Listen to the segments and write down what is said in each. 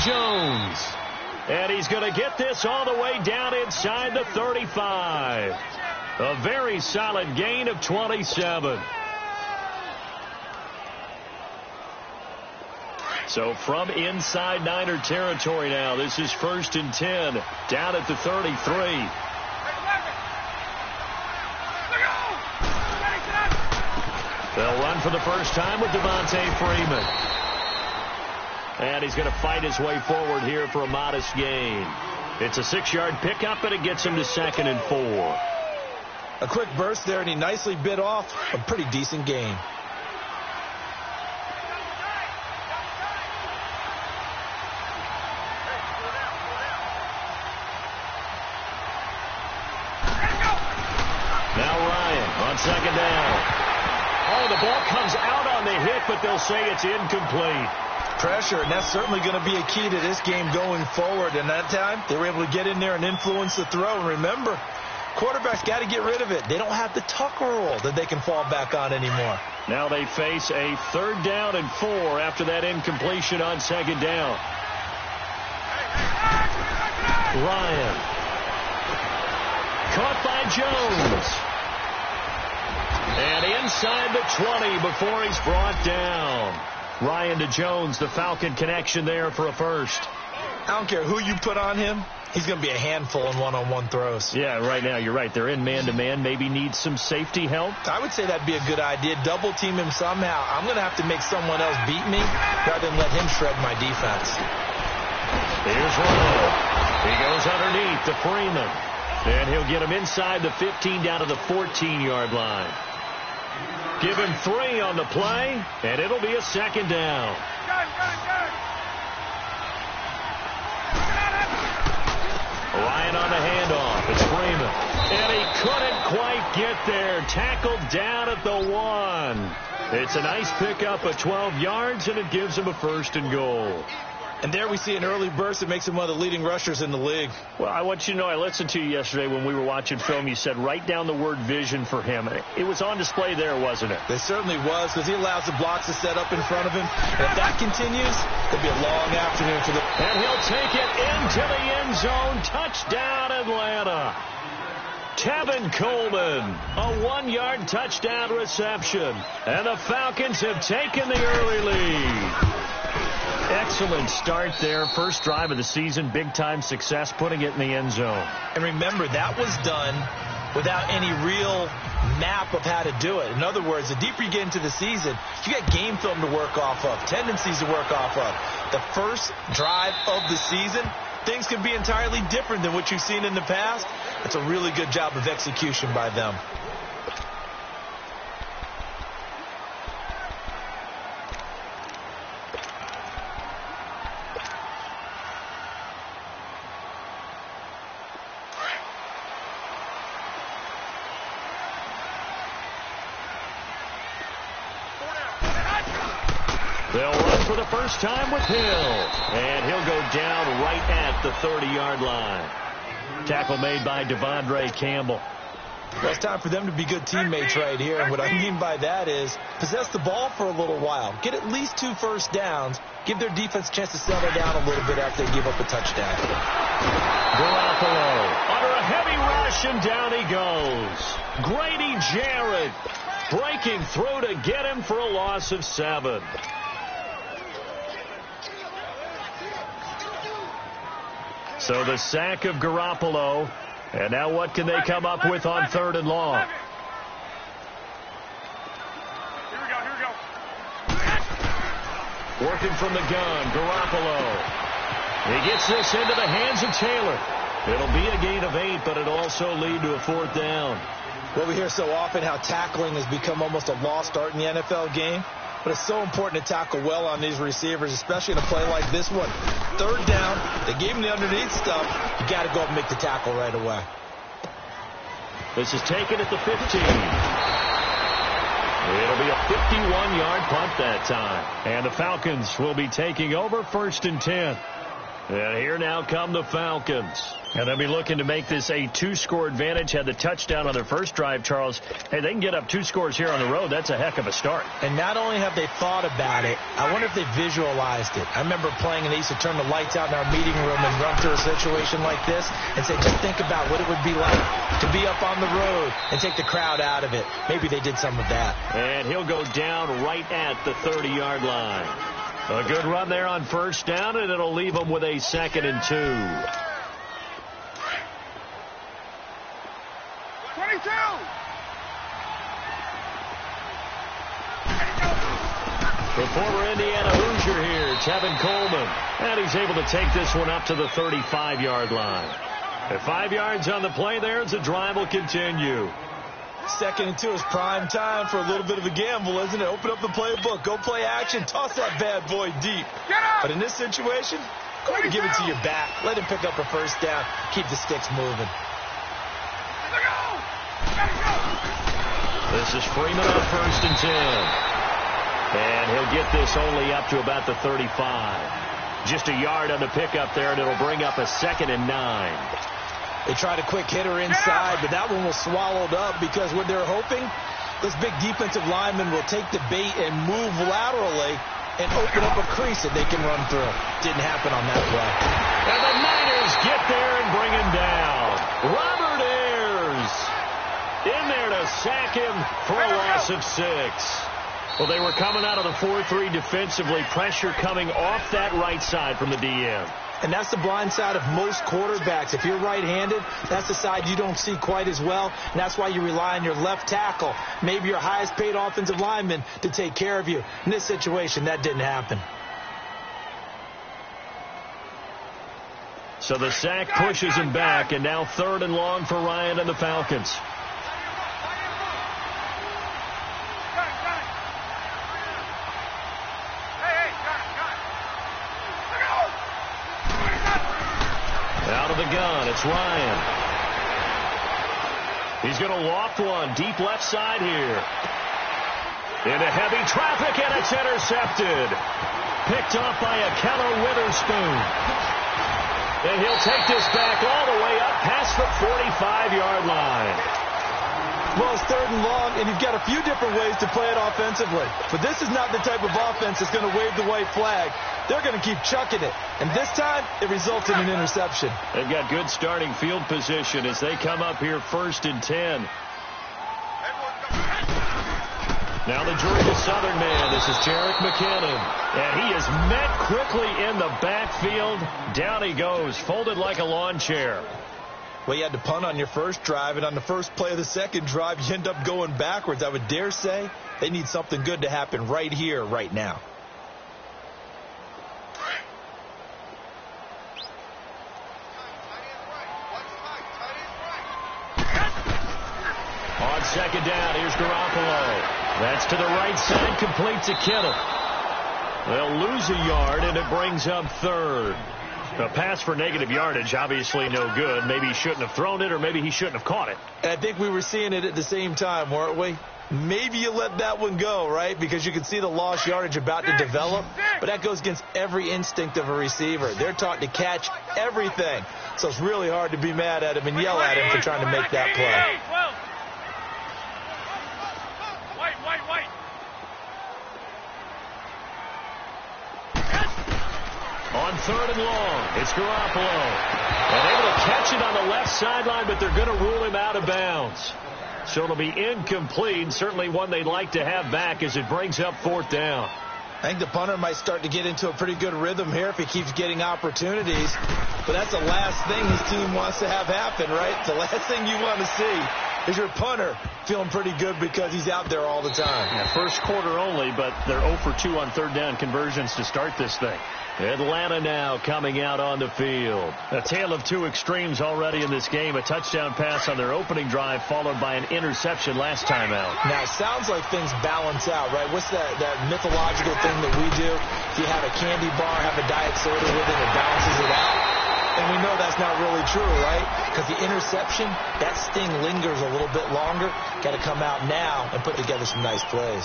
Jones. And he's going to get this all the way down inside the 35. A very solid gain of 27. So from inside Niner territory now, this is 1st and 10, down at the 33. They'll run for the first time with Devontae Freeman. And he's going to fight his way forward here for a modest gain. It's a 6-yard pickup, and it gets him to 2nd and 4. A quick burst there, and he nicely bit off a pretty decent gain. Now Ryan on 2nd down. Oh, the ball comes out on the hit, but they'll say it's incomplete. Pressure, and that's certainly going to be a key to this game going forward. And that time, they were able to get in there and influence the throw. And remember, quarterbacks got to get rid of it. They don't have the Tucker rule that they can fall back on anymore. Now they face a 3rd down and 4 after that incompletion on 2nd down. Ryan. Caught by Jones. And inside the 20 before he's brought down. Ryan to Jones, the Falcon connection there for a first. I don't care who you put on him. He's going to be a handful in one-on-one throws. Yeah, right now, you're right. They're in man-to-man. Maybe needs some safety help. I would say that'd be a good idea. Double team him somehow. I'm going to have to make someone else beat me rather than let him shred my defense. Here's Ryan. He goes underneath to Freeman. And he'll get him inside the 15 down to the 14-yard line. Give him 3 on the play, and it'll be a 2nd down. Ryan on the handoff. It's Freeman. And he couldn't quite get there. Tackled down at the 1. It's a nice pickup of 12 yards, and it gives him a 1st and goal. And there we see an early burst that makes him one of the leading rushers in the league. Well, I want you to know, I listened to you yesterday when we were watching film. You said write down the word vision for him. It was on display there, wasn't it? It certainly was, because he allows the blocks to set up in front of him. And if that continues, it'll be a long afternoon for the... And he'll take it into the end zone. Touchdown, Atlanta. Tevin Coleman, a 1-yard touchdown reception. And the Falcons have taken the early lead. Excellent start there. First drive of the season. Big-time success putting it in the end zone. And remember, that was done without any real map of how to do it. In other words, the deeper you get into the season, you got game film to work off of, tendencies to work off of. The first drive of the season, things can be entirely different than what you've seen in the past. It's a really good job of execution by them. They'll run for the first time with Hill. And he'll go down right at the 30-yard line. Tackle made by Devondre Campbell. Well, it's time for them to be good teammates right here. And what I mean by that is possess the ball for a little while. Get at least 2 first downs. Give their defense a chance to settle down a little bit after they give up a touchdown. Garoppolo under a heavy rush, and down he goes. Grady Jarrett breaking through to get him for a loss of 7. So the sack of Garoppolo. And now what can they come up with on 3rd and long? Here we go. Working from the gun, Garoppolo. He gets this into the hands of Taylor. It'll be a gain of 8, but it'll also lead to a 4th down. Well, we hear so often how tackling has become almost a lost art in the NFL game. But it's so important to tackle well on these receivers, especially in a play like this one. 3rd down, they gave him the underneath stuff. You got to go up and make the tackle right away. This is taken at the 15. It'll be a 51-yard punt that time. And the Falcons will be taking over 1st and 10. And here now come the Falcons. And they'll be looking to make this a 2-score advantage. Had the touchdown on their first drive, Charles. Hey, they can get up 2 scores here on the road. That's a heck of a start. And not only have they thought about it, I wonder if they visualized it. I remember playing and they used to turn the lights out in our meeting room and run through a situation like this and say, just think about what it would be like to be up on the road and take the crowd out of it. Maybe they did some of that. And he'll go down right at the 30-yard line. A good run there on first down, and it'll leave them with a 2nd and 2. 22. The former Indiana Hoosier here, Tevin Coleman. And he's able to take this one up to the 35-yard line. At 5 yards on the play there, as the drive will continue. 2nd and 2 is prime time for a little bit of a gamble, isn't it? Open up the playbook, go play action, toss that bad boy deep. But in this situation, go ahead and give it to your back. Let him pick up a first down. Keep the sticks moving. This is Freeman on 1st and 10. And he'll get this only up to about the 35. Just a yard on the pickup there, and it'll bring up a 2nd and 9. They tried a quick hitter inside, but that one was swallowed up because what they're hoping, this big defensive lineman will take the bait and move laterally and open up a crease that they can run through. Didn't happen on that play. And the Niners get there and bring him down. Robert Ayers in there to sack him for a loss of 6. Well, they were coming out of the 4-3 defensively. Pressure coming off that right side from the DM. And that's the blind side of most quarterbacks. If you're right-handed, that's the side you don't see quite as well. And that's why you rely on your left tackle, maybe your highest-paid offensive lineman, to take care of you. In this situation, that didn't happen. So the sack pushes him back, and now 3rd and long for Ryan and the Falcons. Out of the gun, it's Ryan. He's going to loft one deep left side here. Into heavy traffic, and it's intercepted. Picked off by a Keller Witherspoon. And he'll take this back all the way up past the 45-yard line. Well, it's 3rd and long, and you've got a few different ways to play it offensively. But this is not the type of offense that's going to wave the white flag. They're going to keep chucking it. And this time, it results in an interception. They've got good starting field position as they come up here 1st and 10. Now the Georgia Southern man. This is Jerick McKinnon. And he is met quickly in the backfield. Down he goes, folded like a lawn chair. Well, you had to punt on your first drive, and on the first play of the second drive, you end up going backwards. I would dare say they need something good to happen right here, right now. On 2nd down, here's Garoppolo. That's to the right side, complete to Kittle. They'll lose a yard, and it brings up 3rd. A pass for negative yardage, obviously no good. Maybe he shouldn't have thrown it, or maybe he shouldn't have caught it. And I think we were seeing it at the same time, weren't we? Maybe you let that one go, right? Because you can see the lost yardage about to develop. But that goes against every instinct of a receiver. They're taught to catch everything. So it's really hard to be mad at him and yell at him for trying to make that play. On 3rd and long, it's Garoppolo. And able to catch it on the left sideline, but they're going to rule him out of bounds. So it'll be incomplete, certainly one they'd like to have back as it brings up 4th down. I think the punter might start to get into a pretty good rhythm here if he keeps getting opportunities. But that's the last thing his team wants to have happen, right? The last thing you want to see is your punter feeling pretty good because he's out there all the time. Yeah, first quarter only, but they're 0 for 2 on 3rd down conversions to start this thing. Atlanta now coming out on the field. A tale of two extremes already in this game. A touchdown pass on their opening drive followed by an interception last time out. Now, it sounds like things balance out, right? What's that mythological thing that we do? If you have a candy bar, have a diet soda with it, it balances it out. And And we know that's not really true, right? Because the interception, that sting lingers a little bit longer. Got to come out now and put together some nice plays.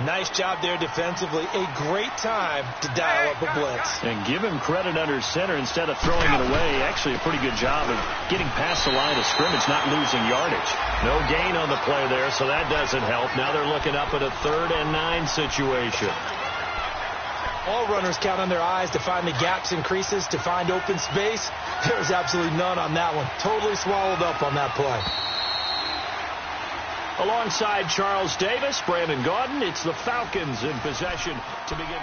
Nice job there defensively. A great time to dial up a blitz. And give him credit under center instead of throwing it away. Actually a pretty good job of getting past the line of scrimmage, not losing yardage. No gain on the play there, so that doesn't help. Now they're looking up at a 3rd and 9 situation. All runners count on their eyes to find the gaps and creases, to find open space. There's absolutely none on that one. Totally swallowed up on that play. Alongside Charles Davis, Brandon Gaudin, it's the Falcons in possession to begin.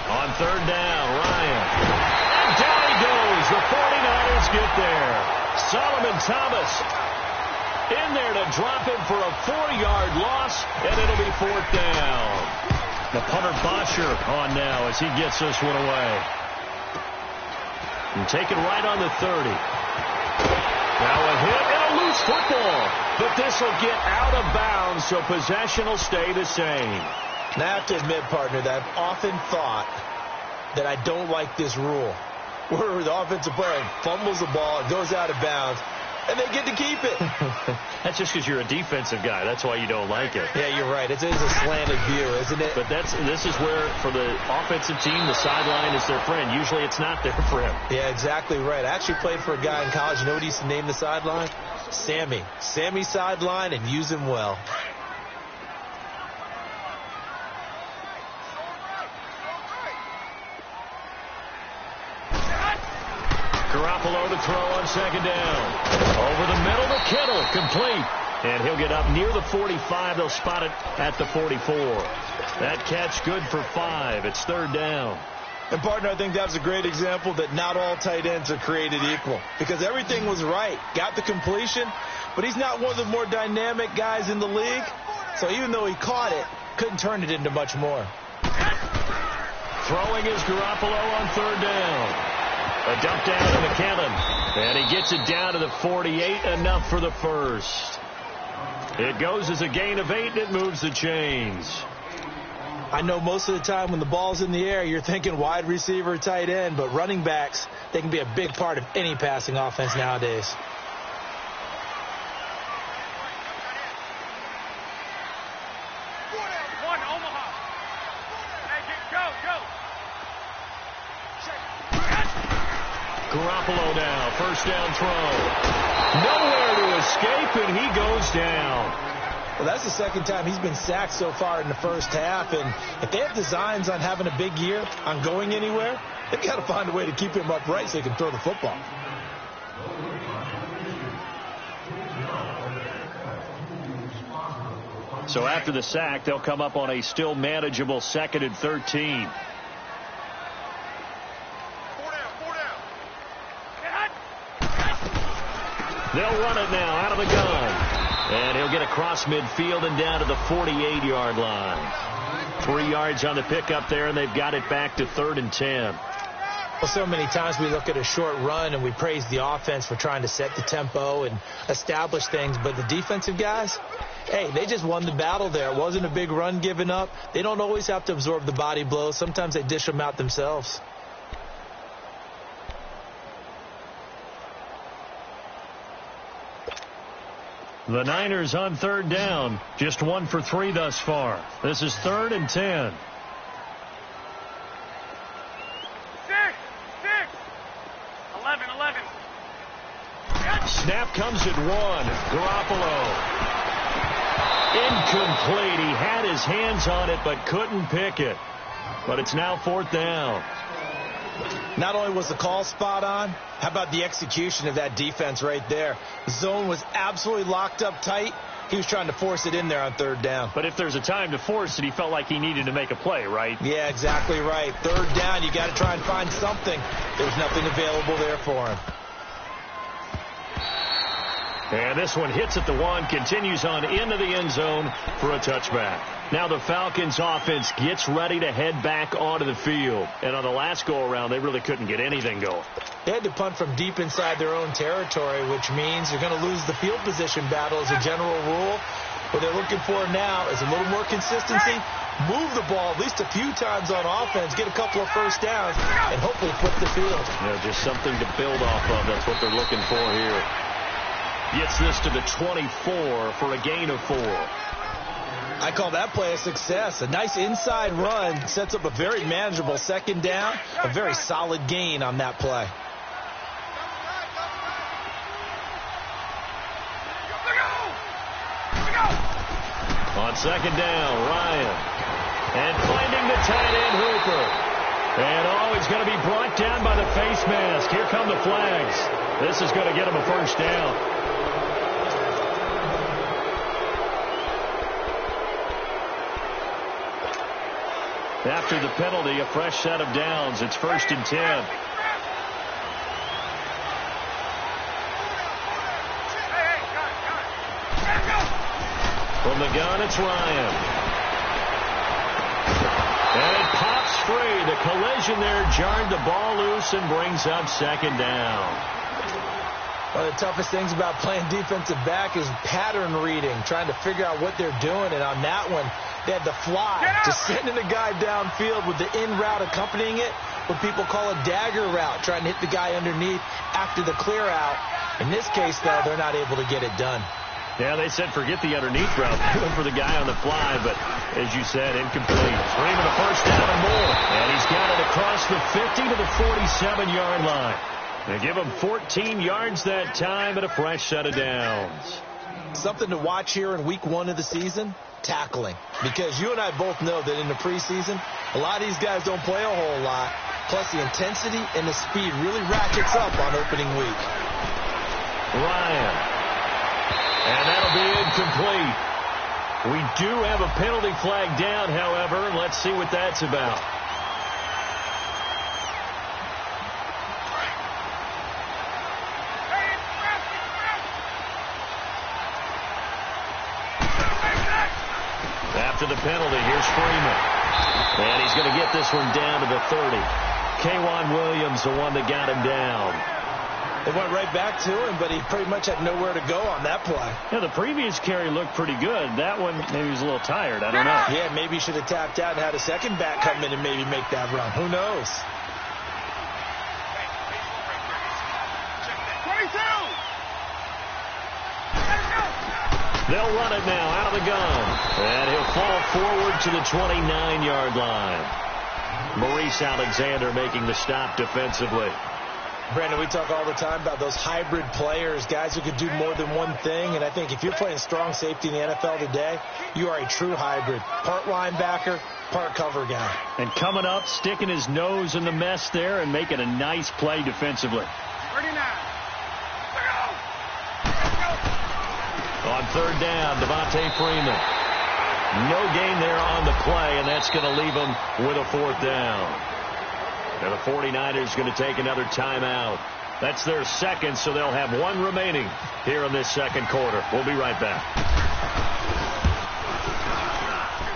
On 3rd down, Ryan. And down he goes. The 49ers get there. Solomon Thomas in there to drop him for a 4-yard loss, and it'll be 4th down. The punter Bosher on now as he gets this one away. And take it right on the 30. Now a hit and a loose football. But this will get out of bounds, so possession will stay the same. Now, I have to admit, partner, that I've often thought that I don't like this rule, where the offensive player fumbles the ball, it goes out of bounds, and they get to keep it. That's just because you're a defensive guy. That's why you don't like it. Yeah, you're right. It is a slanted view, isn't it? But this is where, for the offensive team, the sideline is their friend. Usually it's not their friend. Yeah, exactly right. I actually played for a guy in college. You know what he used to name the sideline? Sammy. Sammy sideline, and use him well. Garoppolo to throw on 2nd down. Over the middle to Kittle, complete. And he'll get up near the 45. They'll spot it at the 44. That catch good for 5. It's 3rd down. And, partner, I think that was a great example that not all tight ends are created equal. Because everything was right. Got the completion, but he's not one of the more dynamic guys in the league. So even though he caught it, couldn't turn it into much more. Throwing is Garoppolo on 3rd down. A dump down to McKinnon. And he gets it down to the 48, enough for the first. It goes as a gain of 8, and it moves the chains. I know most of the time when the ball's in the air, you're thinking wide receiver, tight end, but running backs, they can be a big part of any passing offense nowadays. Garoppolo now, 1st down throw. Nowhere to escape, and he goes down. Well, that's the 2nd time he's been sacked so far in the first half, and if they have designs on having a big year, on going anywhere, they've got to find a way to keep him upright so he can throw the football. So after the sack, they'll come up on a still manageable 2nd and 13. They'll run it now out of the gun. And he'll get across midfield and down to the 48-yard line. 3 yards on the pickup there, and they've got it back to 3rd and 10. Well, so many times we look at a short run and we praise the offense for trying to set the tempo and establish things. But the defensive guys, hey, they just won the battle there. It wasn't a big run given up. They don't always have to absorb the body blows. Sometimes they dish them out themselves. The Niners on 3rd down. Just 1 for 3 thus far. This is 3rd and 10. 11. Snap comes at 1. Garoppolo. Incomplete. He had his hands on it but couldn't pick it. But it's now 4th down. Not only was the call spot on, how about the execution of that defense right there? The zone was absolutely locked up tight. He was trying to force it in there on 3rd down. But if there's a time to force it, he felt like he needed to make a play, right? Yeah, exactly right. 3rd down, you got to try and find something. There's nothing available there for him. And this one hits at the 1, continues on into the end zone for a touchback. Now the Falcons offense gets ready to head back onto the field. And on the last go-around, they really couldn't get anything going. They had to punt from deep inside their own territory, which means you're going to lose the field position battle as a general rule. What they're looking for now is a little more consistency, move the ball at least a few times on offense, get a couple of first downs, and hopefully flip the field. Just something to build off of. That's what they're looking for here. Gets this to the 24 for a gain of 4. I call that play a success. A nice inside run sets up a very manageable second down, a very solid gain on that play. On second down, Ryan. And finding the tight end, Hooper. And he's going to be brought down by the face mask. Here come the flags. This is going to get him a first down. After the penalty, a fresh set of downs. It's 1st and 10. From the gun, it's Ryan. And it pops free. The collision there jarred the ball loose and brings up second down. One of the toughest things about playing defensive back is pattern reading, trying to figure out what they're doing. And on that one, they had the fly, just sending a guy downfield with the in route accompanying it, what people call a dagger route, trying to hit the guy underneath after the clear out. In this case, though, they're not able to get it done. Yeah, they said forget the underneath route. They went for the guy on the fly, but as you said, incomplete. Freeman a first down and more. And he's got it across the 50 to the 47-yard line. They give him 14 yards that time and a fresh set of downs. Something to watch here in week 1 of the season, tackling. Because you and I both know that in the preseason, a lot of these guys don't play a whole lot. Plus the intensity and the speed really ratchets up on opening week. Ryan. And that'll be incomplete. We do have a penalty flag down, however. Let's see what that's about. After the penalty, here's Freeman. And he's going to get this one down to the 30. K'Wan Williams, the one that got him down. They went right back to him, but he pretty much had nowhere to go on that play. Yeah, the previous carry looked pretty good. That one, maybe he was a little tired. I don't know. Yeah, maybe he should have tapped out and had a second back come in and maybe make that run. Who knows? 22! They'll run it now out of the gun. And he'll fall forward to the 29-yard line. Maurice Alexander making the stop defensively. Brandon, we talk all the time about those hybrid players, guys who could do more than one thing. And I think if you're playing strong safety in the NFL today, you are a true hybrid. Part linebacker, part cover guy. And coming up, sticking his nose in the mess there and making a nice play defensively. 39. On third down, Devontae Freeman. No gain there on the play, and that's going to leave him with a 4th down. And the 49ers going to take another timeout. That's their second, so they'll have one remaining here in this second quarter. We'll be right back.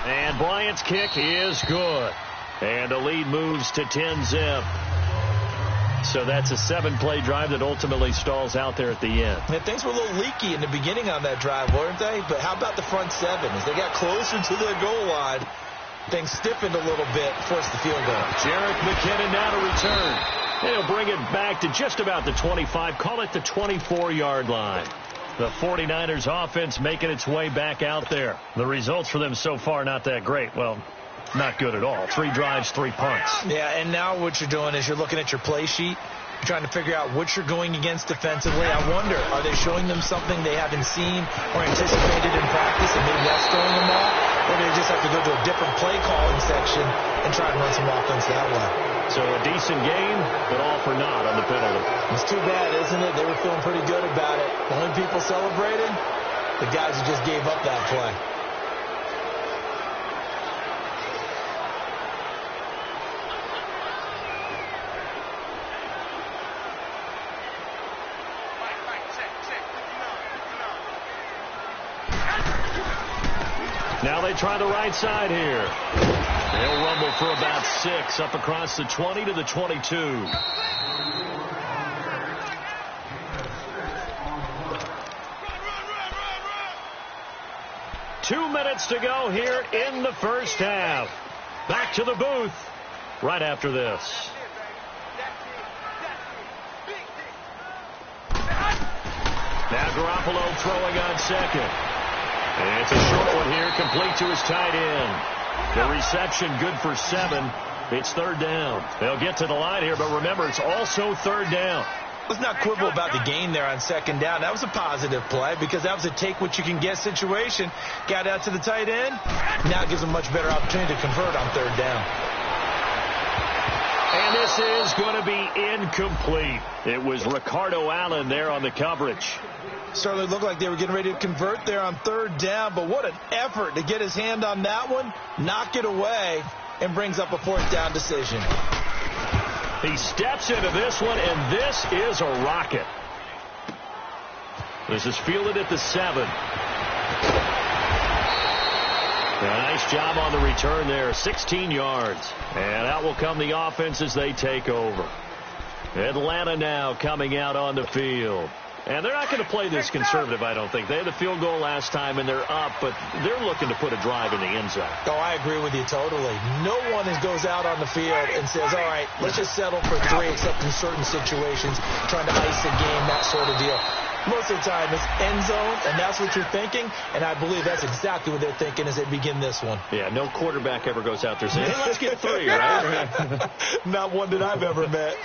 And Bryant's kick is good. And the lead moves to 10-zip. So that's a 7-play drive that ultimately stalls out there at the end. And things were a little leaky in the beginning on that drive, weren't they? But how about the front 7? As they got closer to the goal line, things stiffened a little bit, forced the field goal. Jerick McKinnon now to return. And he'll bring it back to just about the 25, call it the 24-yard line. The 49ers offense making its way back out there. The results for them so far not that great. Well, not good at all. 3 drives, 3 punts. Yeah, and now what you're doing is you're looking at your play sheet. You're trying to figure out what you're going against defensively. I wonder, are they showing them something they haven't seen or anticipated in practice, and maybe that's throwing them off? Or do they just have to go to a different play calling section and try and run some offense that way? So a decent game, but all for naught on the penalty. It's too bad, isn't it? They were feeling pretty good about it. The only people celebrating, the guys who just gave up that play. Now they try the right side here. They'll rumble for about 6 up across the 20 to the 22. Two minutes to go here in the first half. Back to the booth right after this. Now Garoppolo throwing on second. And it's a short one here, complete to his tight end. The reception good for 7. It's third down. They'll get to the line here, but remember, it's also third down. Let's not quibble about the gain there on second down. That was a positive play because that was a take-what-you-can-get situation. Got out to the tight end. Now it gives them a much better opportunity to convert on third down. And this is going to be incomplete. It was Ricardo Allen there on the coverage. Certainly looked like they were getting ready to convert there on third down, but what an effort to get his hand on that one, knock it away, and brings up a fourth down decision. He steps into this one, and this is a rocket. This is fielded at the 7. A nice job on the return there, 16 yards. And out will come the offense as they take over. Atlanta now coming out on the field. And they're not going to play this conservative, I don't think. They had the field goal last time, and they're up, but they're looking to put a drive in the end zone. Oh, I agree with you totally. No one goes out on the field and says, all right, let's just settle for 3, except in certain situations, trying to ice the game, that sort of deal. Most of the time, it's end zone, and that's what you're thinking, and I believe that's exactly what they're thinking as they begin this one. Yeah, no quarterback ever goes out there saying, hey, let's get 3, right? Not one that I've ever met.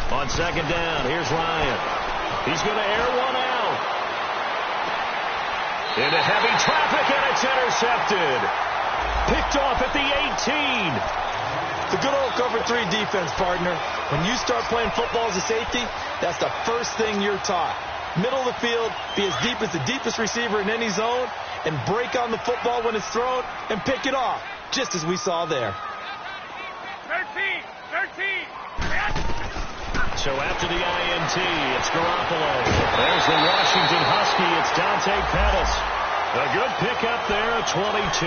On second down, here's Ryan. He's going to air one out. Into heavy traffic, and it's intercepted. Picked off at the 18. The good old cover 3 defense, partner. When you start playing football as a safety, that's the first thing you're taught. Middle of the field, be as deep as the deepest receiver in any zone, and break on the football when it's thrown, and pick it off, just as we saw there. 13. So after the INT, it's Garoppolo. There's the Washington Husky. It's Dante Pettis. A good pickup there at 22.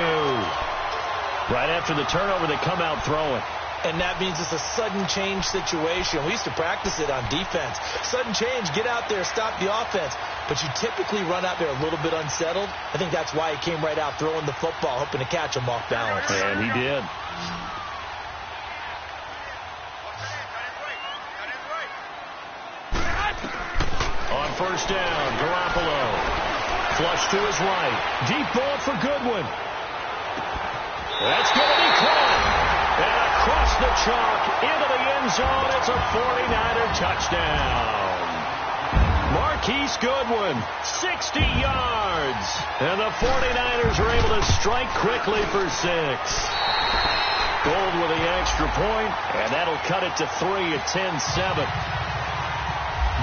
Right after the turnover, they come out throwing. And that means it's a sudden change situation. We used to practice it on defense. Sudden change, get out there, stop the offense. But you typically run out there a little bit unsettled. I think that's why he came right out throwing the football, hoping to catch him off balance. And he did. On first down, Garoppolo. Flush to his right. Deep ball for Goodwin. That's going to be caught. And across the chalk into the end zone. It's a 49er touchdown. Marquise Goodwin, 60 yards. And the 49ers are able to strike quickly for 6. Gold with the extra point, and that'll cut it to 3 at 10-7.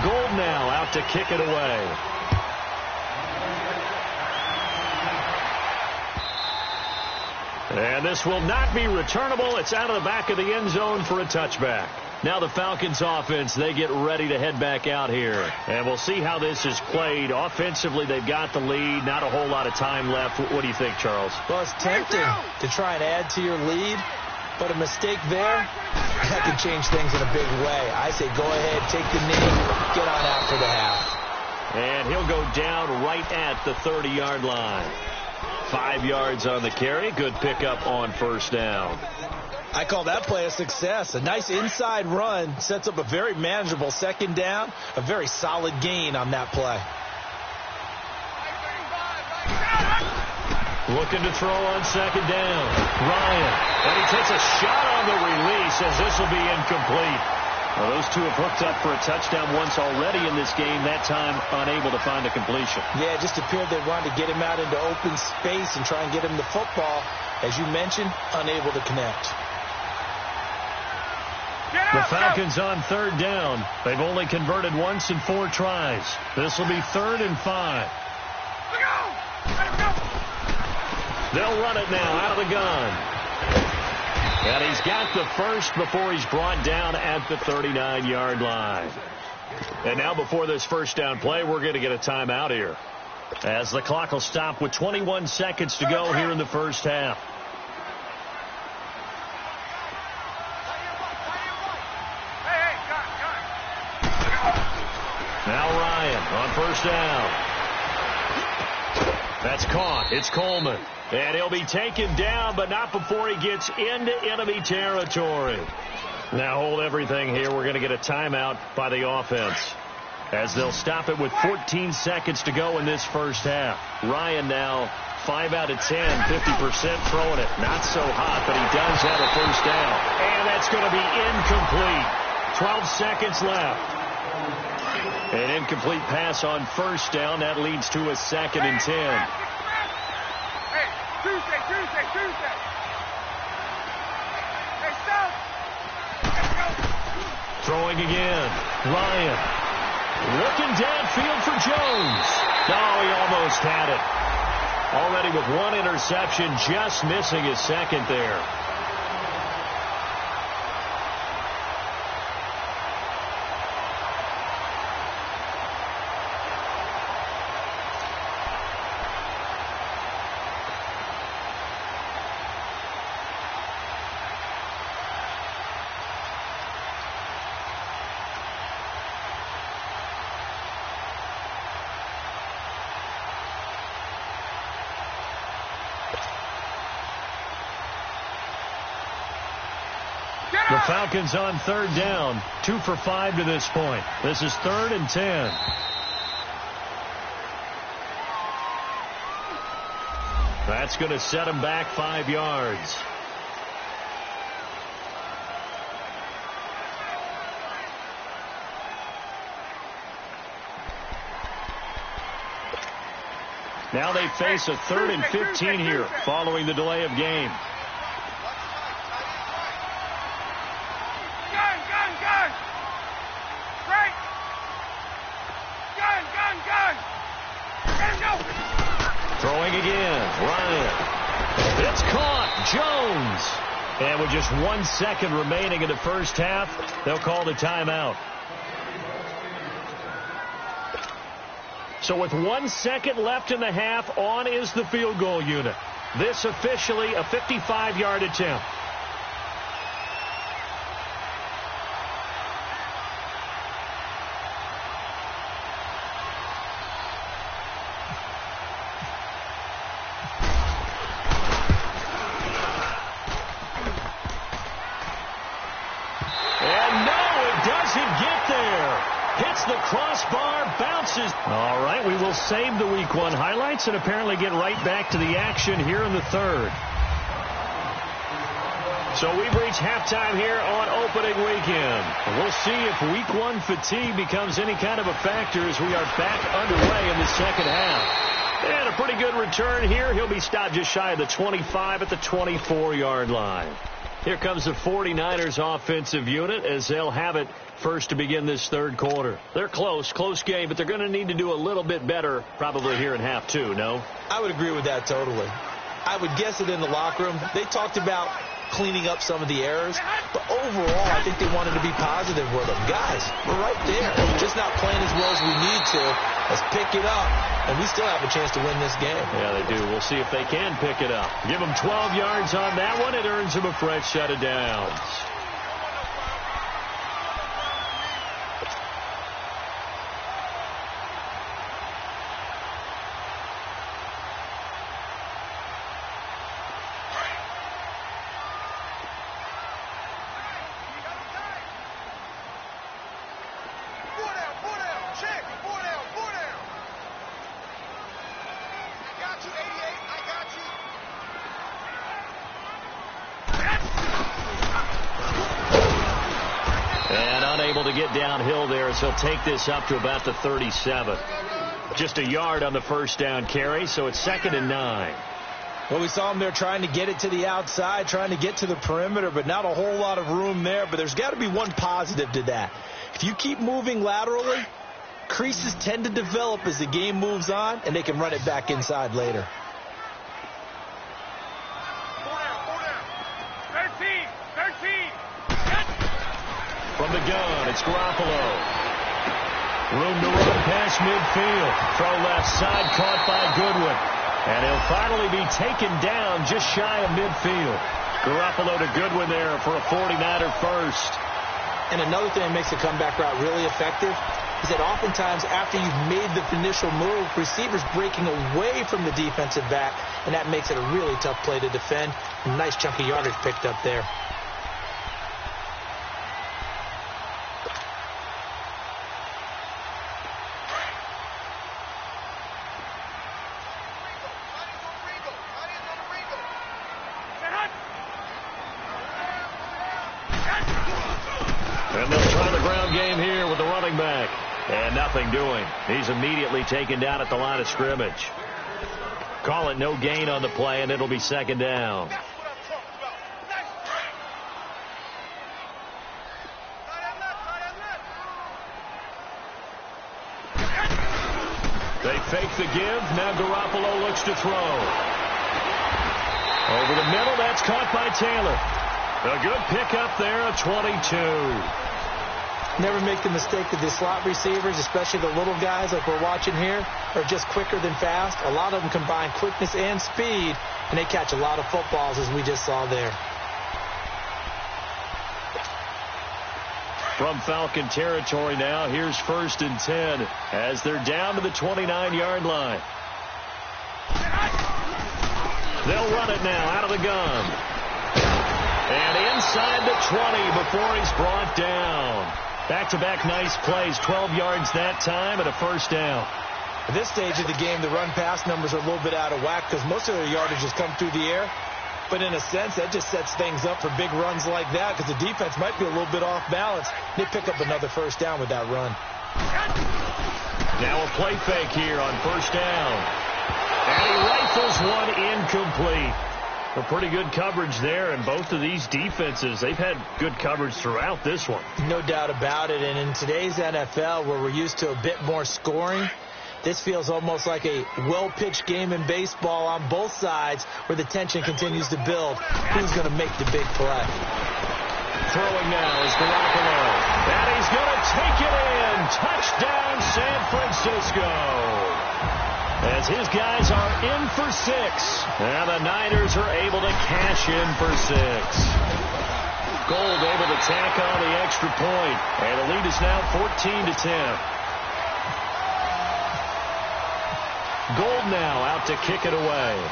Gold now out to kick it away. And this will not be returnable. It's out of the back of the end zone for a touchback. Now the Falcons offense, they get ready to head back out here. And we'll see how this is played. Offensively, they've got the lead. Not a whole lot of time left. What do you think, Charles? Well, it's tempting to try and add to your lead. But a mistake there, that could change things in a big way. I say go ahead, take the knee, get on after the half. And he'll go down right at the 30-yard line. 5 yards on the carry. Good pickup on first down. I call that play a success. A nice inside run sets up a very manageable second down. A very solid gain on that play. Looking to throw on second down. Ryan. And he takes a shot on the release as this will be incomplete. Well, those two have hooked up for a touchdown once already in this game. That time unable to find a completion. Yeah, it just appeared they wanted to get him out into open space and try and get him the football. As you mentioned, unable to connect. The Falcons on third down. They've only converted once in 4 tries. This will be 3rd and 5. They'll run it now out of the gun. And he's got the first before he's brought down at the 39-yard line. And now before this first down play, we're going to get a timeout here, as the clock will stop with 21 seconds to go here in the first half. Now Ryan on first down. That's caught. It's Coleman. And he'll be taken down, but not before he gets into enemy territory. Now hold everything here. We're going to get a timeout by the offense, as they'll stop it with 14 seconds to go in this first half. Ryan now 5 out of 10, 50% throwing it. Not so hot, but he does have a first down. And that's going to be incomplete. 12 seconds left. An incomplete pass on first down. That leads to a 2nd and 10. Hey, Tuesday. Hey, stop. Throwing again. Ryan. Looking downfield for Jones. Oh, he almost had it. Already with 1 interception, just missing his 2nd there. The Falcons on 3rd down, 2 for 5 to this point. This is 3rd and 10. That's going to set him back 5 yards. Now they face a 3rd and 15 here following the delay of game. Throwing again, Ryan. It's caught, Jones. And with just 1 second remaining in the first half, they'll call the timeout. So with 1 second left in the half, on is the field goal unit. This officially a 55-yard attempt. All right, we will save the Week 1 highlights and apparently get right back to the action here in the 3rd. So we've reached halftime here on opening weekend. We'll see if Week 1 fatigue becomes any kind of a factor as we are back underway in the second half. And a pretty good return here. He'll be stopped just shy of the 25 at the 24-yard line. Here comes the 49ers offensive unit as they'll have it first to begin this 3rd quarter. They're close game, but they're going to need to do a little bit better probably here in half 2, no? I would agree with that totally. I would guess it in the locker room. They talked about cleaning up some of the errors, but overall I think they wanted to be positive with them. Guys, we're right there. We're just not playing as well as we need to. Let's pick it up, and we still have a chance to win this game. Yeah, they do. We'll see if they can pick it up. Give them 12 yards on that one. It earns them a fresh set of downs. To get downhill there, so he'll take this up to about the 37. Just a yard on the first down carry, so it's 2nd and 9. Well, we saw him there trying to get it to the outside, trying to get to the perimeter, but not a whole lot of room there. But there's got to be one positive to that. If you keep moving laterally, creases tend to develop as the game moves on, and they can run it back inside later. 13. From the gun, it's Garoppolo. Room to run past midfield. Throw left side, caught by Goodwin. And he'll finally be taken down just shy of midfield. Garoppolo to Goodwin there for a 49er first. And another thing that makes the comeback route really effective is that oftentimes after you've made the initial move, receivers breaking away from the defensive back, and that makes it a really tough play to defend. A nice chunk of yardage picked up there. And they'll try the ground game here with the running back. And nothing doing. He's immediately taken down at the line of scrimmage. Call it no gain on the play, and it'll be second down. They fake the give. Now Garoppolo looks to throw. Over the middle, that's caught by Taylor. A good pickup there, a 22. Never make the mistake that the slot receivers, especially the little guys like we're watching here, are just quicker than fast. A lot of them combine quickness and speed, and they catch a lot of footballs, as we just saw there. From Falcon territory now, here's 1st and 10 as they're down to the 29-yard line. They'll run it now out of the gun. And inside the 20 before he's brought down. Back-to-back nice plays, 12 yards that time and a first down. At this stage of the game, the run-pass numbers are a little bit out of whack because most of their yardage has come through the air. But in a sense, that just sets things up for big runs like that because the defense might be a little bit off balance. They pick up another first down with that run. Now a play fake here on first down. And he rifles one incomplete. A pretty good coverage there, and both of these defenses, they've had good coverage throughout this one. No doubt about it, and in today's NFL, where we're used to a bit more scoring, this feels almost like a well-pitched game in baseball on both sides where the tension continues to build. Who's going to make the big play? Throwing now is Garoppolo, and he's going to take it in. Touchdown, San Francisco. As his guys are in for 6. And the Niners are able to cash in for 6. Gold able to tack on the extra point. And the lead is now 14-10. Gold now out to kick it away.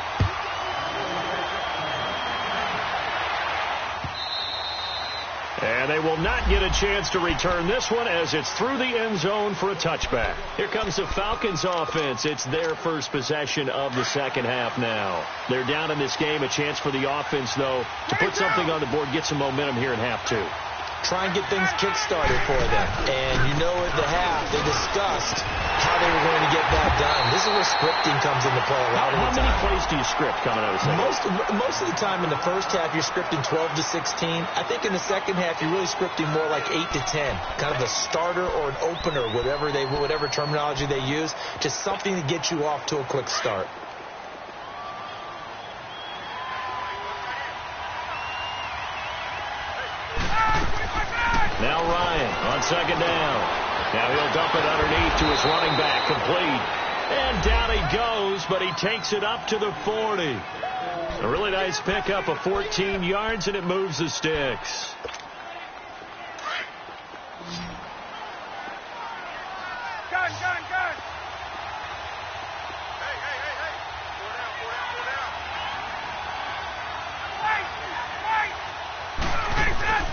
And they will not get a chance to return this one as it's through the end zone for a touchback. Here comes the Falcons offense. It's their first possession of the second half now. They're down in this game. A chance for the offense, though, to put something on the board, get some momentum here in half 2. Try and get things kick-started for them. And you know at the half, they discussed how they were going to get that done. This is where scripting comes into play a lot of the time. How many plays do you script coming out of the second? Most of the time in the first half, you're scripting 12 to 16. I think in the second half, you're really scripting more like 8 to 10. Kind of a starter or an opener, whatever terminology they use. Just something to get you off to a quick start. Now Ryan on second down. Now he'll dump it underneath to his running back, complete. And down he goes, but he takes it up to the 40. A really nice pickup of 14 yards, and it moves the sticks. Gun. Hey. Four down.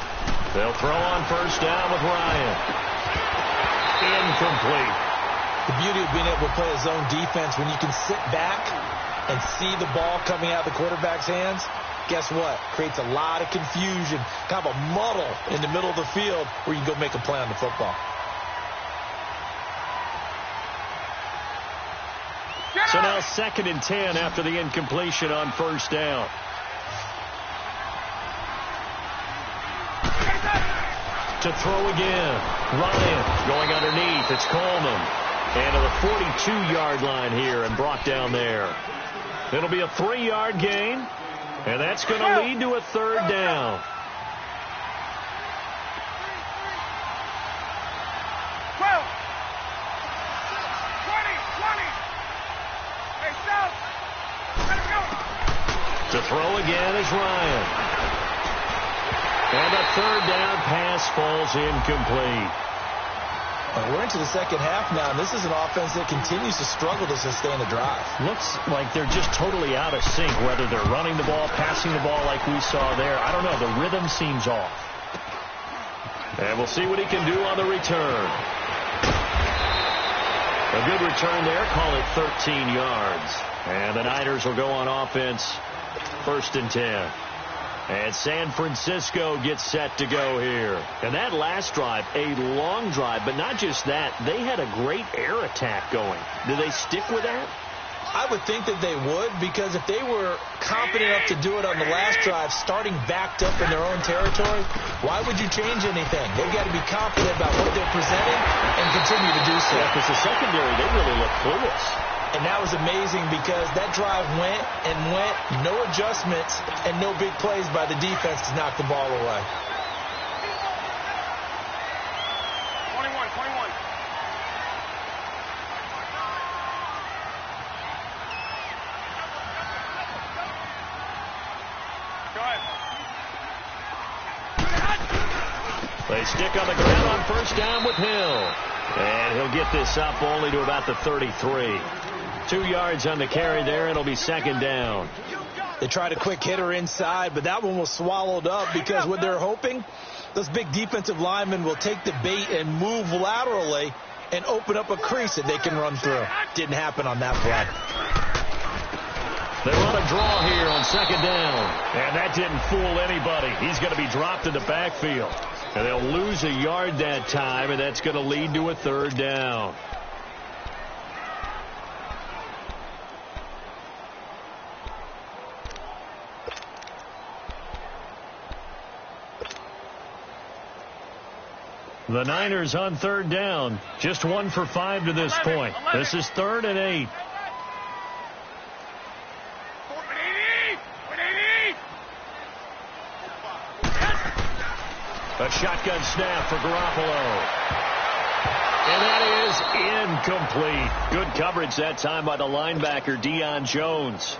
They'll throw on first down with Ryan. Incomplete. The beauty of being able to play a zone defense when you can sit back and see the ball coming out of the quarterback's hands, guess what? Creates a lot of confusion, kind of a muddle in the middle of the field where you can go make a play on the football. So now 2nd and 10 after the incompletion on first down. To throw again. Ryan going underneath. It's Coleman. And to the 42-yard line here and brought down there. It'll be a 3-yard gain. And that's going to lead to a 3rd down. is Ryan. And a third down pass falls incomplete. We're into the second half now, and this is an offense that continues to struggle to sustain a drive. Looks like they're just totally out of sync, whether they're running the ball, passing the ball like we saw there. I don't know. The rhythm seems off. And we'll see what he can do on the return. A good return there. Call it 13 yards. And the Niners will go on offense. 1st and 10. And San Francisco gets set to go here. And that last drive, a long drive, but not just that. They had a great air attack going. Do they stick with that? I would think that they would, because if they were confident enough to do it on the last drive, starting backed up in their own territory, why would you change anything? They've got to be confident about what they're presenting and continue to do so. Yeah, because the secondary, they really look clueless. And that was amazing because that drive went and went, no adjustments, and no big plays by the defense to knock the ball away. 21. Go ahead. They stick on the ground on 1st down with Hill. And he'll get this up only to about the 33. 2 yards on the carry there. It'll be 2nd down. They tried a quick hitter inside, but that one was swallowed up because what they're hoping, those big defensive linemen will take the bait and move laterally and open up a crease that they can run through. Didn't happen on that play. They run a draw here on 2nd down. And that didn't fool anybody. He's going to be dropped in the backfield. And they'll lose a yard that time, and that's going to lead to a 3rd down. The Niners on 3rd down. Just 1 for 5 to this point. This is 3rd and 8. A shotgun snap for Garoppolo. And that is incomplete. Good coverage that time by the linebacker, Deion Jones.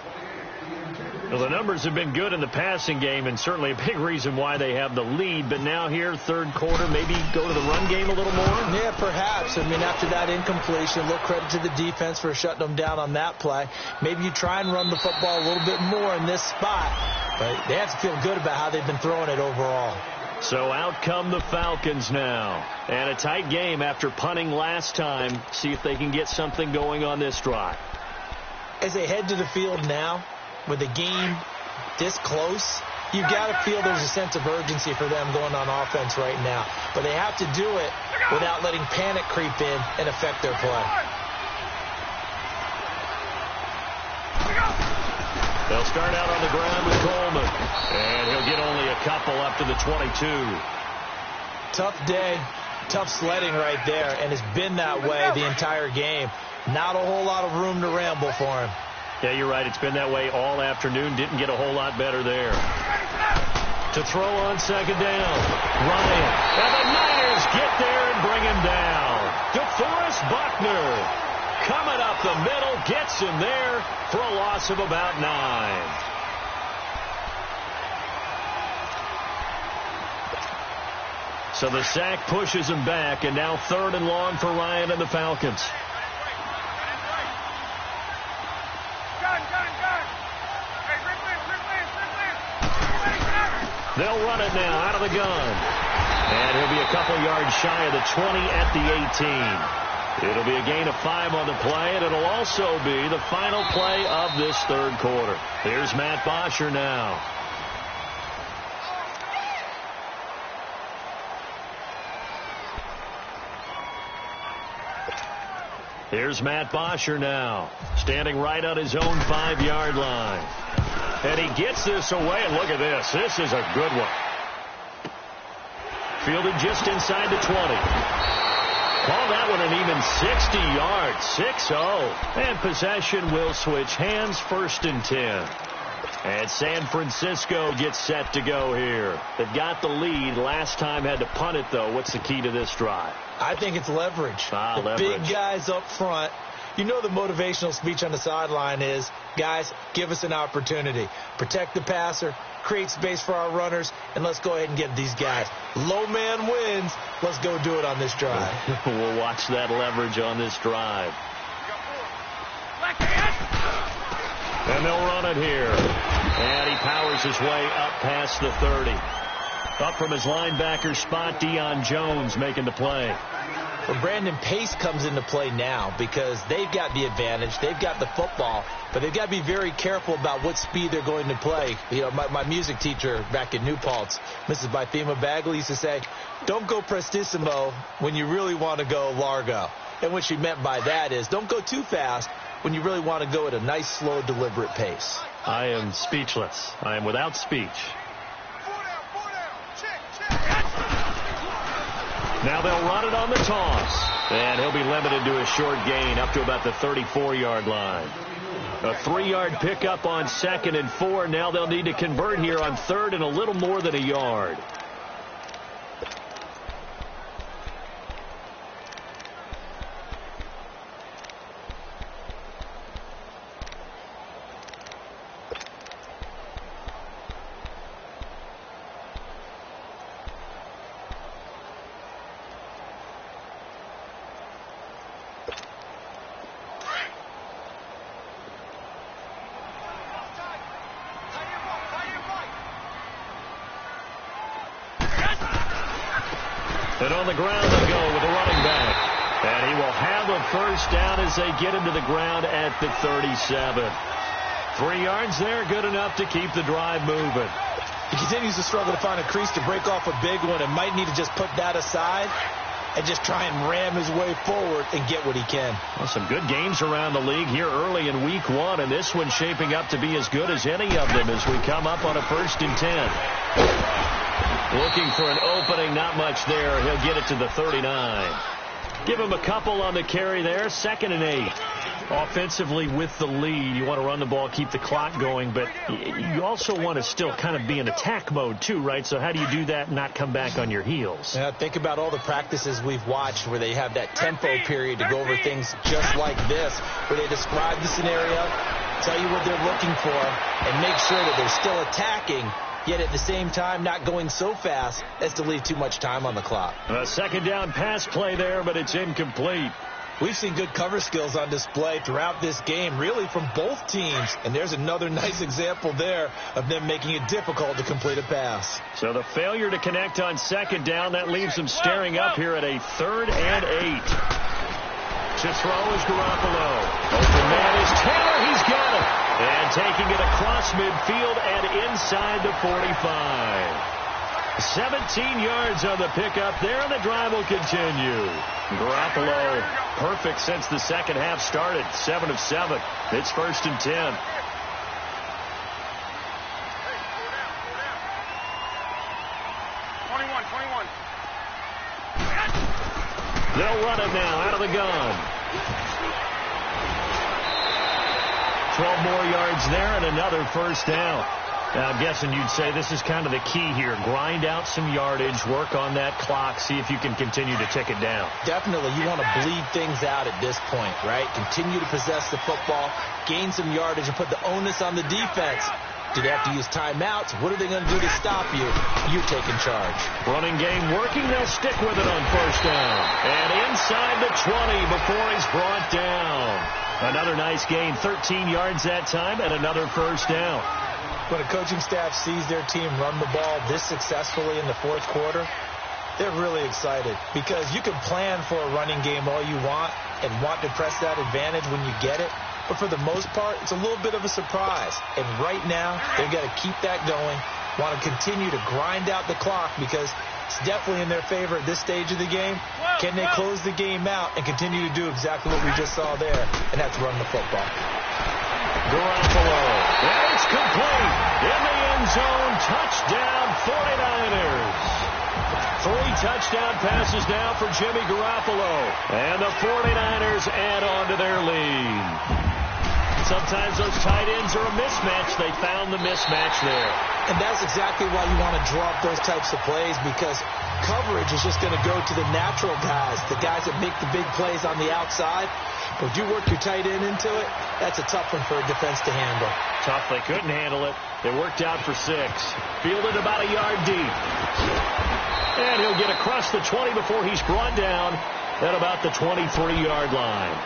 Well, the numbers have been good in the passing game, and certainly a big reason why they have the lead. But now here, 3rd quarter, maybe go to the run game a little more? Yeah, perhaps. I mean, after that incompletion, a little credit to the defense for shutting them down on that play. Maybe you try and run the football a little bit more in this spot. But they have to feel good about how they've been throwing it overall. So out come the Falcons now. And a tight game after punting last time. See if they can get something going on this drive. As they head to the field now, with the game this close, you've got to feel there's a sense of urgency for them going on offense right now. But they have to do it without letting panic creep in and affect their play. They'll start out on the ground with Coleman. And he'll get only a couple up to the 22. Tough day, tough sledding right there, and it's been that way the entire game. Not a whole lot of room to ramble for him. Yeah, you're right. It's been that way all afternoon. Didn't get a whole lot better there. To throw on 2nd down. Ryan. And the Niners get there and bring him down. DeForest Buckner coming up the middle. Gets him there for a loss of about 9. So the sack pushes him back, and now 3rd and long for Ryan and the Falcons. They'll run it now out of the gun. And he'll be a couple yards shy of the 20 at the 18. It'll be a gain of 5 on the play, and it'll also be the final play of this 3rd quarter. Here's Matt Bosher now. Here's Matt Bosher now, standing right on his own 5-yard line. And he gets this away, and look at this. This is a good one. Fielded just inside the 20. Call that one an even 60 yards, 6-0. And possession will switch hands, 1st and 10. And San Francisco gets set to go here. They've got the lead. Last time had to punt it, though. What's the key to this drive? I think it's leverage. Leverage. Big guys up front. You know the motivational speech on the sideline is, guys, give us an opportunity. Protect the passer, create space for our runners, and let's go ahead and get these guys. Low man wins. Let's go do it on this drive. We'll watch that leverage on this drive. And they'll run it here. And he powers his way up past the 30. Up from his linebacker spot, Deion Jones making the play. Well, Brandon, pace comes into play now because they've got the advantage. They've got the football, but they've got to be very careful about what speed they're going to play. You know, my music teacher back in New Paltz, Mrs. Bythema Bagley, used to say, don't go prestissimo when you really want to go largo. And what she meant by that is don't go too fast when you really want to go at a nice, slow, deliberate pace. I am speechless. I am without speech. Now they'll run it on the toss. And he'll be limited to a short gain up to about the 34-yard line. A 3-yard pickup on 2nd and 4. Now they'll need to convert here on 3rd and a little more than a yard. And on the ground they go with a running back. And he will have a first down as they get into the ground at the 37. 3 yards there, good enough to keep the drive moving. He continues to struggle to find a crease to break off a big one and might need to just put that aside and just try and ram his way forward and get what he can. Well, some good games around the league here early in week 1, and this one's shaping up to be as good as any of them as we come up on a 1st and 10. Looking for an opening, not much there. He'll get it to the 39. Give him a couple on the carry there. 2nd and 8. Offensively with the lead, you want to run the ball, keep the clock going, but you also want to still kind of be in attack mode too, right? So how do you do that and not come back on your heels? Yeah, think about all the practices we've watched where they have that tempo period to go over things just like this, where they describe the scenario, tell you what they're looking for, and make sure that they're still attacking, yet at the same time not going so fast as to leave too much time on the clock. A 2nd down pass play there, but it's incomplete. We've seen good cover skills on display throughout this game, really from both teams. And there's another nice example there of them making it difficult to complete a pass. So the failure to connect on 2nd down, that leaves them staring up here at a 3rd and 8. To throw is Garoppolo. Open man is Taylor. He's got it. And taking it across midfield and inside the 45. 17 yards on the pickup there, and the drive will continue. Garoppolo, perfect since the second half started. 7 of 7. It's 1st and 10. They'll run it now out of the gun. 12 more yards there and another first down. Now, I'm guessing you'd say this is kind of the key here. Grind out some yardage, work on that clock, see if you can continue to tick it down. Definitely. You want to bleed things out at this point, right? Continue to possess the football, gain some yardage, and put the onus on the defense. Do they have to use timeouts? What are they going to do to stop you? You're taking charge. Running game working. They'll stick with it on first down. And inside the 20 before he's brought down. Another nice gain, 13 yards that time, and another first down. When a coaching staff sees their team run the ball this successfully in the fourth quarter, they're really excited because you can plan for a running game all you want and want to press that advantage when you get it. But for the most part, it's a little bit of a surprise. And right now, they've got to keep that going, want to continue to grind out the clock because it's definitely in their favor at this stage of the game. Can they close the game out and continue to do exactly what we just saw there, and that's run the football? Garoppolo. And it's complete. In the end zone. Touchdown 49ers. 3 touchdown passes now for Jimmy Garoppolo. And the 49ers add on to their lead. Sometimes those tight ends are a mismatch. They found the mismatch there. And that's exactly why you want to draw up those types of plays, because coverage is just going to go to the natural guys, the guys that make the big plays on the outside. But if you work your tight end into it, that's a tough one for a defense to handle. Tough. They couldn't handle it. It worked out for 6. Fielded about a yard deep. And he'll get across the 20 before he's brought down at about the 23-yard line.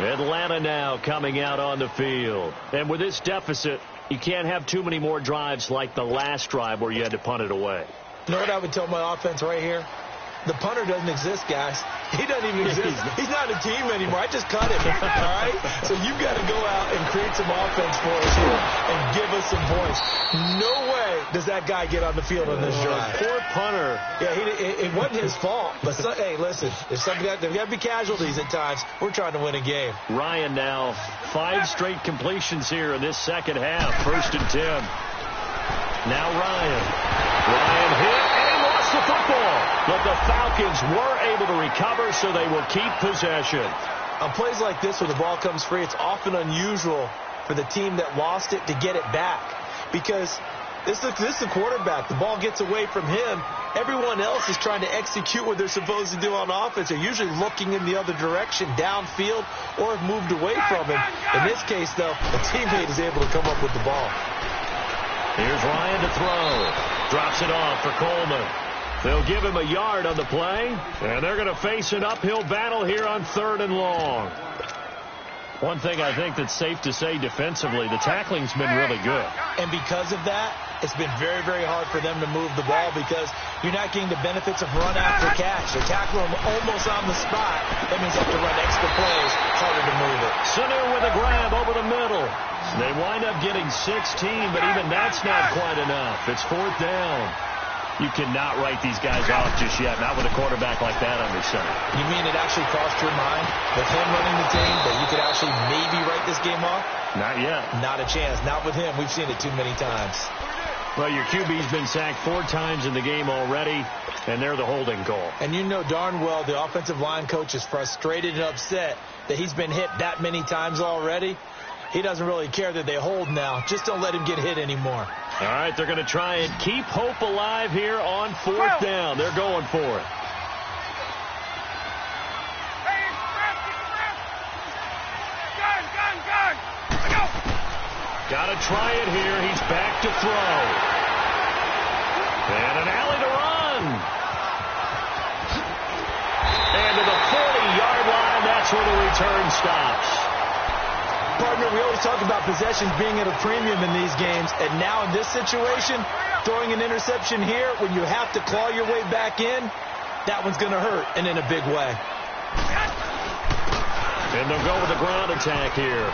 Atlanta now coming out on the field. And with this deficit, you can't have too many more drives like the last drive where you had to punt it away. You know what I would tell my offense right here? The punter doesn't exist, guys. He doesn't even exist. He's not a team anymore. I just cut him, all right? So you've got to go out and create some offense for us here and give us some points. No way does that guy get on the field on this drive. Poor punter. Yeah, it wasn't his fault. But, hey, listen, there's got to be casualties at times. We're trying to win a game. Ryan now 5 straight completions here in this second half. 1st and 10. Now Ryan. Ryan hit, and he lost the football. But the Falcons were able to recover, so they will keep possession. On plays like this where the ball comes free, it's often unusual for the team that lost it to get it back. Because this is the quarterback. The ball gets away from him. Everyone else is trying to execute what they're supposed to do on offense. They're usually looking in the other direction, downfield, or have moved away from him. In this case, though, a teammate is able to come up with the ball. Here's Ryan to throw. Drops it off for Coleman. They'll give him a yard on the play, and they're going to face an uphill battle here on 3rd and long. One thing I think that's safe to say defensively, the tackling's been really good. And because of that, it's been very, very hard for them to move the ball because you're not getting the benefits of run after catch. They're tackling them almost on the spot. That means they have to run extra plays, harder to move it. Sanu with a grab over the middle. They wind up getting 16, but even that's not quite enough. It's 4th down. You cannot write these guys off just yet, not with a quarterback like that under center. You mean it actually crossed your mind with him running the team that you could actually maybe write this game off? Not yet. Not a chance. Not with him. We've seen it too many times. Well, your QB's been sacked 4 times in the game already, and they're the holding call. And you know darn well the offensive line coach is frustrated and upset that he's been hit that many times already. He doesn't really care that they hold now. Just don't let him get hit anymore. All right, they're going to try and keep hope alive here on 4th down. They're going for it. Got to try it here. He's back to throw. And an alley to run. And to the 40-yard line, that's where the return stops. Partner, we always talk about possessions being at a premium in these games, and now in this situation, throwing an interception here when you have to claw your way back in, that one's going to hurt, and in a big way. And they'll go with the ground attack here.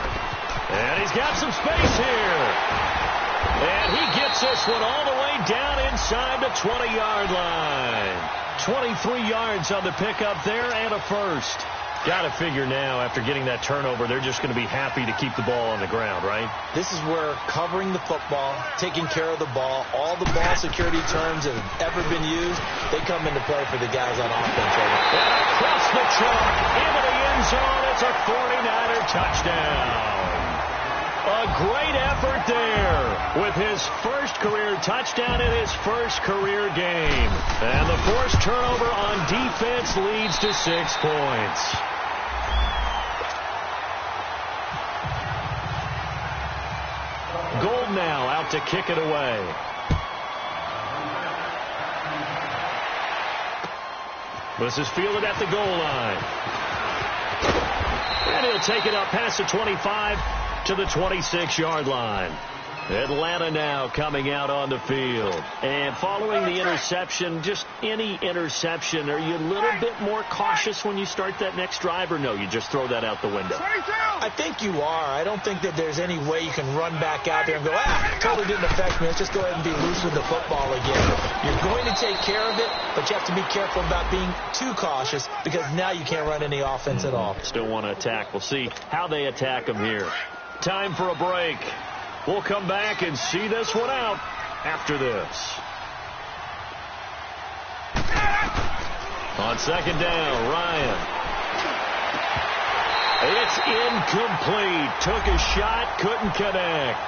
And he's got some space here. And he gets this one all the way down inside the 20-yard line. 23 yards on the pickup there and a first. Got to figure now, after getting that turnover, they're just going to be happy to keep the ball on the ground, right? This is where covering the football, taking care of the ball, all the ball security terms that have ever been used, they come into play for the guys on offense. And across the trunk, into the end zone, it's a 49er touchdown. A great effort there with his first career touchdown in his first career game. And the forced turnover on defense leads to 6 points. Gold now out to kick it away. This is fielded at the goal line. And he'll take it up past the 25 to the 26-yard line. Atlanta now coming out on the field. And following the interception, just any interception, are you a little bit more cautious when you start that next drive, or no, you just throw that out the window? I think you are. I don't think that there's any way you can run back out there and go, totally didn't affect me. Let's just go ahead and be loose with the football again. You're going to take care of it, but you have to be careful about being too cautious because now you can't run any offense at all. Still want to attack. We'll see how they attack them here. Time for a break. We'll come back and see this one out after this. On 2nd down, Ryan. It's incomplete. Took a shot, couldn't connect.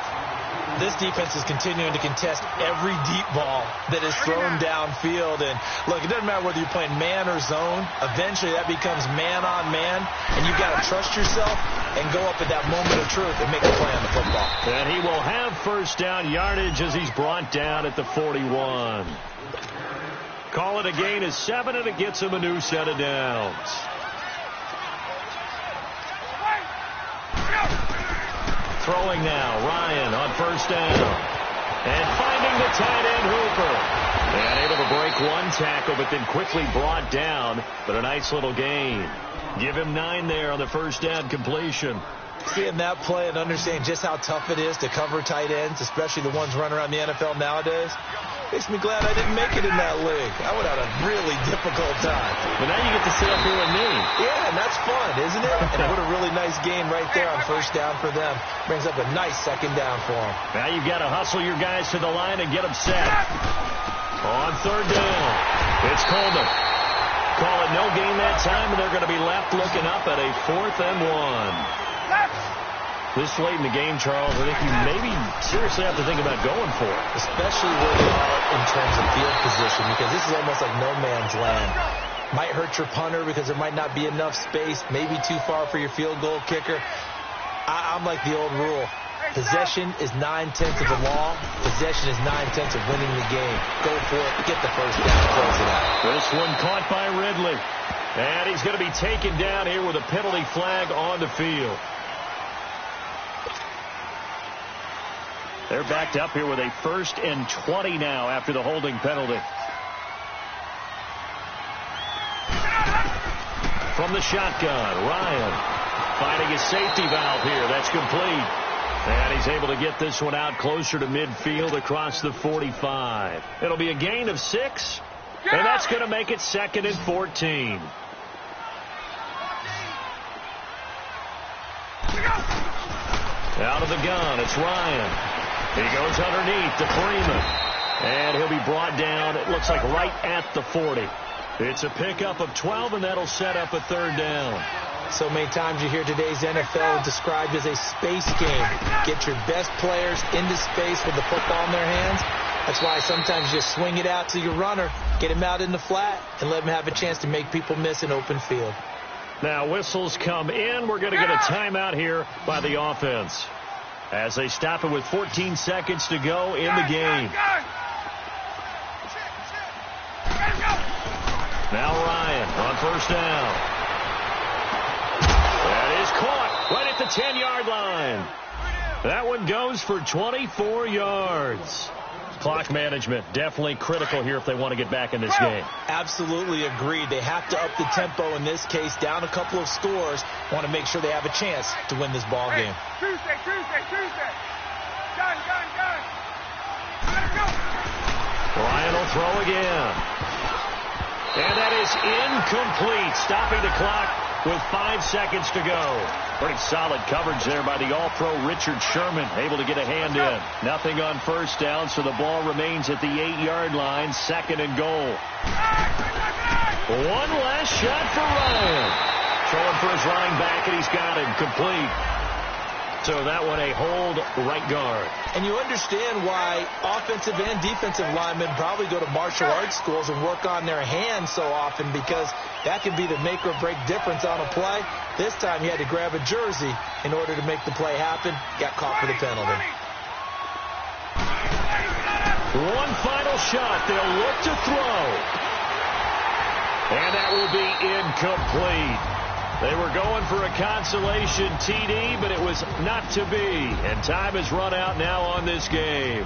This defense is continuing to contest every deep ball that is thrown downfield. And, look, it doesn't matter whether you're playing man or zone. Eventually, that becomes man-on-man, and you've got to trust yourself and go up at that moment of truth and make a play on the football. And he will have first down yardage as he's brought down at the 41. Call it a gain of 7, and it gets him a new set of downs. Throwing now, Ryan on first down. And finding the tight end, Hooper. And able to break one tackle, but then quickly brought down. But a nice little gain. Give him 9 there on the first down completion. Seeing that play and understanding just how tough it is to cover tight ends, especially the ones running around the NFL nowadays, makes me glad I didn't make it in that league. I would have had a really difficult time. But now you get to sit up here with me. Yeah, and that's fun, isn't it? And what a really nice gain right there on first down for them. Brings up a nice second down for them. Now you've got to hustle your guys to the line and get them set. On third down, it's Coleman. Call it no gain that time, and they're going to be left looking up at a 4th and 1. This late in the game, Charles, I think you maybe seriously have to think about going for it. Especially where they are in terms of field position, because this is almost like no man's land. Might hurt your punter because there might not be enough space, maybe too far for your field goal kicker. I'm like the old rule. Possession is 9/10 of the law. Possession is 9/10 of winning the game. Go for it. Get the first down. Close it out. This one caught by Ridley. And he's going to be taken down here with a penalty flag on the field. They're backed up here with a 1st and 20 now after the holding penalty. From the shotgun, Ryan finding his safety valve here. That's complete. And he's able to get this one out closer to midfield across the 45. It'll be a gain of 6, and that's going to make it 2nd and 14. Out of the gun, it's Ryan. He goes underneath to Freeman. And he'll be brought down, it looks like right at the 40. It's a pickup of 12, and that'll set up a 3rd down. So many times you hear today's NFL described as a space game. Get your best players into space with the football in their hands. That's why sometimes you just swing it out to your runner, get him out in the flat, and let him have a chance to make people miss an open field. Now whistles come in. We're going to get a timeout here by the offense as they stop it with 14 seconds to go in the game. Now Ryan on first down. That is caught right at the 10-yard line. That one goes for 24 yards. Clock management definitely critical here if they want to get back in this game. Absolutely agreed. They have to up the tempo in this case, down a couple of scores. Want to make sure they have a chance to win this ball game. Tuesday. Gun. Let it go. Ryan will throw again. And that is incomplete, stopping the clock with 5 seconds to go. Pretty solid coverage there by the All-Pro Richard Sherman, able to get a hand in. Nothing on first down, so the ball remains at the 8-yard line, 2nd and goal. One last shot for Ryan. Throwing for his running back, and he's got him complete. So that one a hold right guard. And you understand why offensive and defensive linemen probably go to martial arts schools and work on their hands so often, because that can be the make or break difference on a play. This time he had to grab a jersey in order to make the play happen. Got caught for the penalty. One final shot. They'll look to throw. And that will be incomplete. They were going for a consolation TD, but it was not to be. And time has run out now on this game.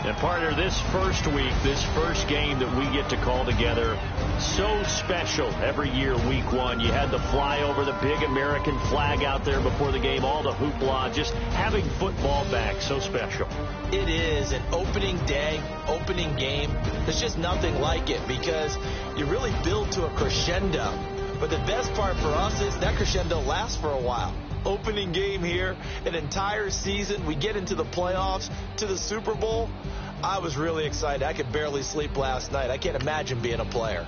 And partner, this first week, this first game that we get to call together, so special every year, week 1. You had the flyover, the big American flag out there before the game, all the hoopla, just having football back, so special. It is an opening day, opening game. There's just nothing like it, because you really build to a crescendo. But the best part for us is that crescendo lasts for a while. Opening game here, an entire season. We get into the playoffs, to the Super Bowl. I was really excited. I could barely sleep last night. I can't imagine being a player.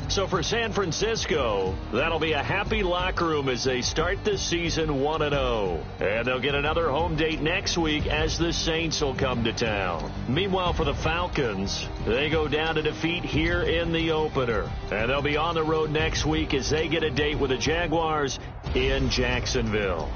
So for San Francisco, that'll be a happy locker room as they start the season 1-0. And they'll get another home date next week as the Saints will come to town. Meanwhile, for the Falcons, they go down to defeat here in the opener. And they'll be on the road next week as they get a date with the Jaguars in Jacksonville.